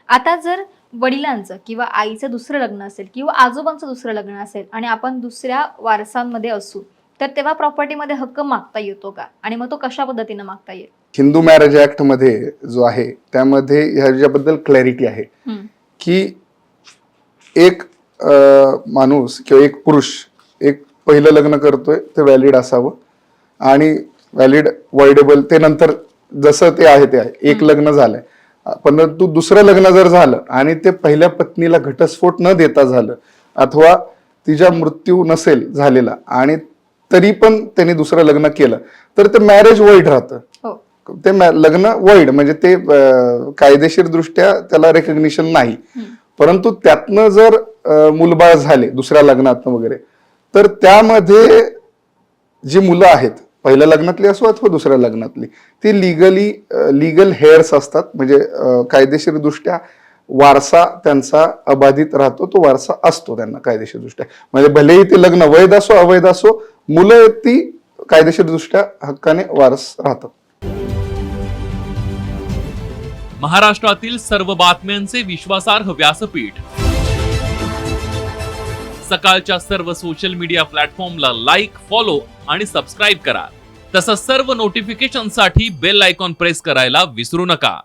आता जर वडिलांचं किंवा आईचं दुसरं लग्न असेल किंवा आजोबांचं दुसरं लग्न असेल आणि आपण दुसऱ्या वारसांमध्ये असू, तर तेव्हा प्रॉपर्टीमध्ये हक्क मागता येतो का? आणि मग तो कशा पद्धतीने मागता येईल? हिंदू मॅरेज ऍक्ट मध्ये जो आहे त्यामध्ये ह्याच्याबद्दल क्लॅरिटी आहे की एक माणूस किंवा एक पुरुष एक पहिलं लग्न करतोय ते व्हॅलिड असावं आणि व्हॅलिड वॉइडेबल ते नंतर जसं ते आहे एक लग्न झालंय, परंतु दुसरं लग्न जर झालं आणि ते पहिल्या पत्नीला घटस्फोट न देता झालं अथवा तिचा मृत्यू नसेल झालेला आणि तरी पण त्यांनी दुसरं लग्न केलं तर ते मॅरेज वॉइड राहतं. ते लग्न वॉइड म्हणजे ते कायदेशीर दृष्ट्या त्याला रेकग्निशन नाही. परंतु त्यातनं जर मुलबाळ झाले दुसऱ्या लग्नातनं वगैरे तर त्यामध्ये जी मुलं आहेत पहिल्या लग्नातली असो अथवा दुसऱ्या लग्नातली ती लीगल हेअर्स असतात. म्हणजे कायदेशीर दृष्ट्या वारसा त्यांचा अबाधित राहतो, तो वारसा असतो त्यांना कायदेशीर दृष्ट्या. म्हणजे भलेही ते लग्न वैध असो अवैध असो मुलं ती कायदेशीर दृष्ट्या हक्काने वारस राहतात. महाराष्ट्रातील सर्व बातम्यांचे विश्वासार्ह व्यासपीठ सकाळच्या सर्व सोशल मीडिया प्लॅटफॉर्मला लाईक, फॉलो आणि सबस्क्राईब करा. तसंच सर्व नोटिफिकेशनसाठी बेल आयकॉन प्रेस करायला विसरू नका.